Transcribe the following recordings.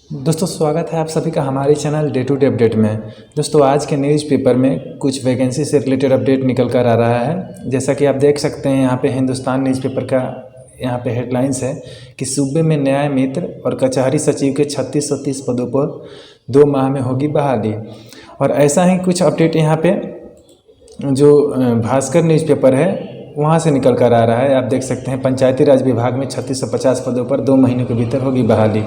दोस्तों स्वागत है आप सभी का हमारे channel day to day update में। दोस्तों आज के न्यूज़पेपर में कुछ वैकेंसी से रिलेटेड अपडेट निकल कर आ रहा है। जैसा कि आप देख सकते हैं यहाँ पे हिंदुस्तान न्यूज़पेपर का यहाँ पे हेडलाइंस है कि सूबे में न्याय मित्र और कचहरी सचिव के 3630 पदों पर 2 माह में होगी बहाली। और ऐसा ही कुछ अपडेट यहाँ पे जो भास्कर न्यूज़पेपर है वहाँ से निकल कर आ रहा है। आप देख सकते हैं पंचायती राज विभाग में 3650 पदों पर 2 महीनों के भीतर होगी बहाली।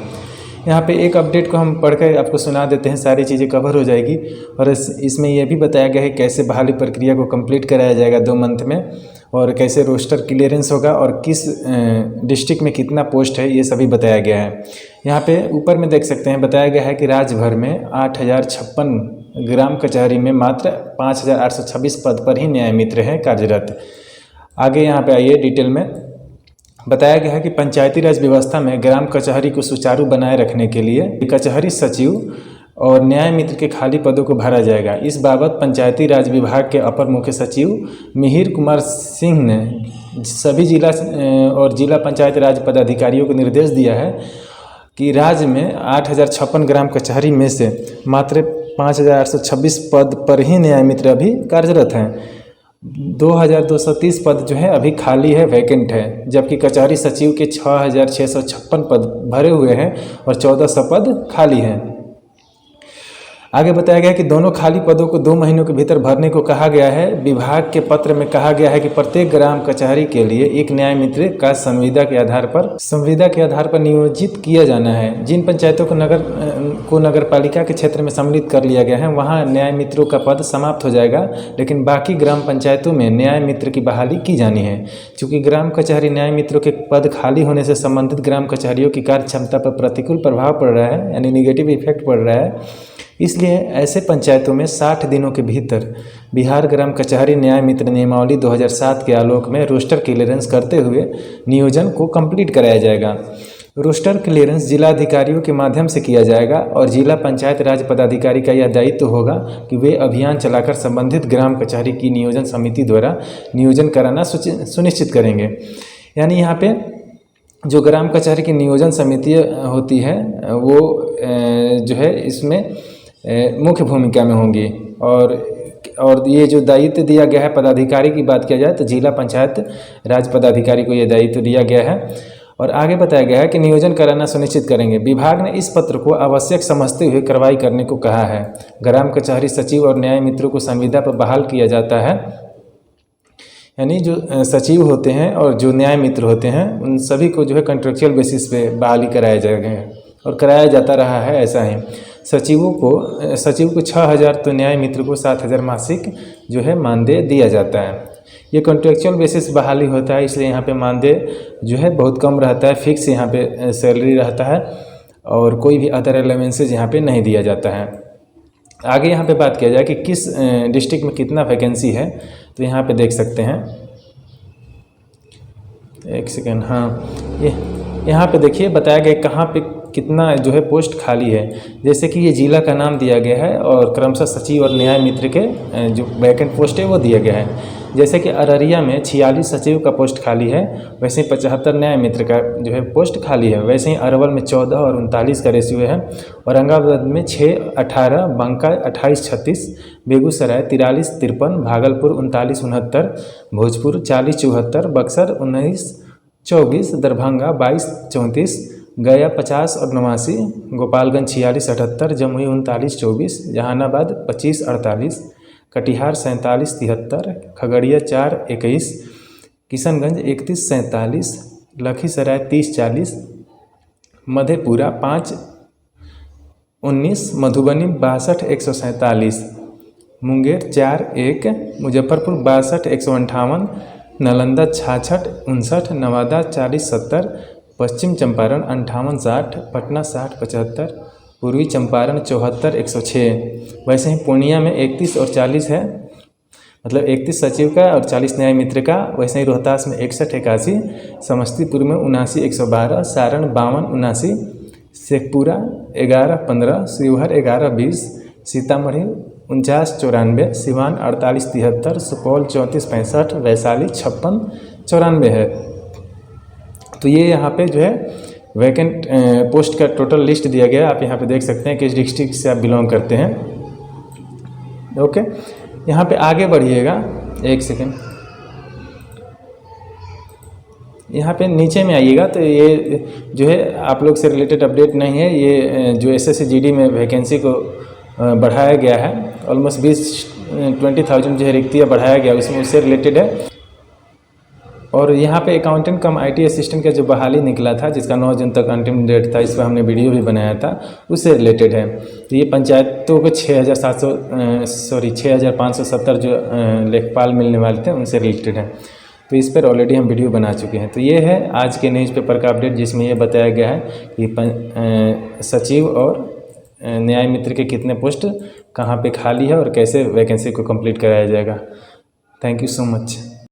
यहाँ पे एक अपडेट को हम पढ़कर आपको सुना देते हैं, सारी चीज़ें कवर हो जाएगी। और इसमें यह भी बताया गया है कैसे बहाली प्रक्रिया को कंप्लीट कराया जाएगा 2 मंथ में, और कैसे रोस्टर क्लियरेंस होगा और किस डिस्ट्रिक्ट में कितना पोस्ट है, ये सभी बताया गया है। यहाँ पे ऊपर में देख सकते हैं बताया गया है कि राज्य भर में 8056 ग्राम कचहरी में मात्र 5826 पद पर ही न्याय मित्र हैं कार्यरत। आगे यहाँ पे आइए डिटेल में बताया गया है कि पंचायती राज व्यवस्था में ग्राम कचहरी को सुचारू बनाए रखने के लिए कचहरी सचिव और न्याय मित्र के खाली पदों को भरा जाएगा। इस बाबत पंचायती राज विभाग के अपर मुख्य सचिव मिहिर कुमार सिंह ने सभी जिला और जिला पंचायत राज पदाधिकारियों को निर्देश दिया है कि राज्य में 8056 ग्राम कचहरी में से मात्र 5826 पद पर ही न्याय मित्र अभी कार्यरत हैं। 2230 पद जो है अभी खाली है, वैकेंट है, जबकि कचहरी सचिव के 6656 पद भरे हुए हैं और 1400 पद खाली हैं। आगे बताया गया कि दोनों खाली पदों को 2 महीनों के भीतर भरने को कहा गया है। विभाग के पत्र में कहा गया है कि प्रत्येक ग्राम कचहरी के लिए एक न्याय मित्र का संविदा के आधार पर नियोजित किया जाना है। जिन पंचायतों को नगर पालिका के क्षेत्र में सम्मिलित कर लिया गया है वहाँ न्याय मित्रों का पद समाप्त हो जाएगा, लेकिन बाकी ग्राम पंचायतों में न्याय मित्र की बहाली की जानी है। चूँकि ग्राम कचहरी न्याय मित्रों के पद खाली होने से संबंधित ग्राम कचहरियों की कार्य क्षमता पर प्रतिकूल प्रभाव पड़ रहा है, यानी निगेटिव इफेक्ट पड़ रहा है। इसलिए ऐसे पंचायतों में 60 दिनों के भीतर बिहार ग्राम कचहरी न्याय मित्र नियमावली 2007 के आलोक में रोस्टर क्लियरेंस करते हुए नियोजन को कंप्लीट कराया जाएगा। रोस्टर क्लियरेंस जिलाधिकारियों के माध्यम से किया जाएगा और जिला पंचायत राज पदाधिकारी का यह दायित्व होगा कि वे अभियान चलाकर संबंधित ग्राम कचहरी की नियोजन समिति द्वारा नियोजन कराना सुनिश्चित करेंगे। यानी यहाँ पे जो ग्राम कचहरी की नियोजन समिति होती है वो जो है इसमें मुख्य भूमिका में होंगी। और ये जो दायित्व दिया गया है पदाधिकारी की बात किया जाए तो जिला पंचायत राज पदाधिकारी को ये दायित्व दिया गया है। और आगे बताया गया है कि नियोजन कराना सुनिश्चित करेंगे। विभाग ने इस पत्र को आवश्यक समझते हुए कार्रवाई करने को कहा है। ग्राम कचहरी सचिव और न्याय मित्रों को संविदा पर बहाल किया जाता है, यानी जो सचिव होते हैं और जो न्याय मित्र होते हैं उन सभी को जो है कॉन्ट्रेक्चुअल बेसिस पे बहाली कराया जाएगा और कराया जाता रहा है। ऐसा ही सचिव को 6000 तो न्याय मित्र को 7000 मासिक जो है मानदेय दिया जाता है। ये कॉन्ट्रेक्चुअल बेसिस बहाली होता है, इसलिए यहाँ पे मानदेय जो है बहुत कम रहता है, फिक्स यहाँ पे सैलरी रहता है और कोई भी अदर एलिवेंसेज यहाँ पे नहीं दिया जाता है। आगे यहाँ पे बात किया जाए कि किस डिस्ट्रिक्ट में कितना वैकेंसी है, तो यहाँ पे देख सकते हैं, एक सेकेंड, हाँ ये यहाँ पे देखिए बताया गया कहाँ पे कितना जो है पोस्ट खाली है। जैसे कि ये जिला का नाम दिया गया है और क्रमशः सचिव और न्याय मित्र के जो वैकेंट पोस्ट है वो दिया गया है। जैसे कि अररिया में 46 सचिव का पोस्ट खाली है, वैसे ही 75 न्याय मित्र का जो है पोस्ट खाली है। वैसे ही अरवल में 14 और 39 का रेशियो है। औरंगाबाद में 6 18, बांका 28 36, बेगूसराय 43 53, भागलपुर 39 69, भोजपुर 40 74, बक्सर 19 24, दरभंगा 22 34, गया 50 और 89, गोपालगंज 46 78, जमुई 39 24, जहानाबाद 25 48, कटिहार 47 73, खगड़िया 4 21, किशनगंज 31 47, लखीसराय 30 40, मधेपुरा 5 19, मधुबनी 62 147, मुंगेर 4 1, मुजफ्फरपुर 62 158, नालंदा 66 59, नवादा 40 70, पश्चिम चंपारण 58 60, पटना 60 75, पूर्वी चंपारण 74 106। वैसे ही पूर्णिया में 31 और 40 है, मतलब 31 सचिव का और 40 न्याय मित्र का। वैसे ही रोहतास में 61 81, समस्तीपुर में 79 112, सारण 52 79, शेखपुरा 11 15, शिवहर 11 20, सीतामढ़ी 49 94, सिवान 48 73, सुपौल 34 65, वैशाली 56 94 है। तो ये यहाँ पे जो है वैकेंट पोस्ट का टोटल लिस्ट दिया गया है। आप यहाँ पे देख सकते हैं किस डिस्ट्रिक्ट से आप बिलोंग करते हैं। ओके, यहाँ पे आगे बढ़िएगा, एक सेकेंड, यहाँ पे नीचे में आइएगा तो ये जो है आप लोग से रिलेटेड अपडेट नहीं है। ये जो SSC GD में वैकेंसी को बढ़ाया गया है, ऑलमोस्ट 20,000 जो है रिक्तियाँ बढ़ाया गया, उसमें उससे रिलेटेड है। और यहाँ पे अकाउंटेंट कम IT असिस्टेंट का जो बहाली निकला था, जिसका 9 जून तक अंतिम डेट था, इस पर हमने वीडियो भी बनाया था, उससे रिलेटेड है। तो ये पंचायतों को 6,570 जो लेखपाल मिलने वाले थे उनसे रिलेटेड है। तो इस पर ऑलरेडी हम वीडियो बना चुके हैं। तो ये है आज के न्यूज़पेपर का अपडेट, जिसमें ये बताया गया है कि सचिव और न्याय मित्र के कितने पोस्ट कहाँ पे खाली है और कैसे वैकेंसी को कंप्लीट कराया जाएगा। Thank you so much.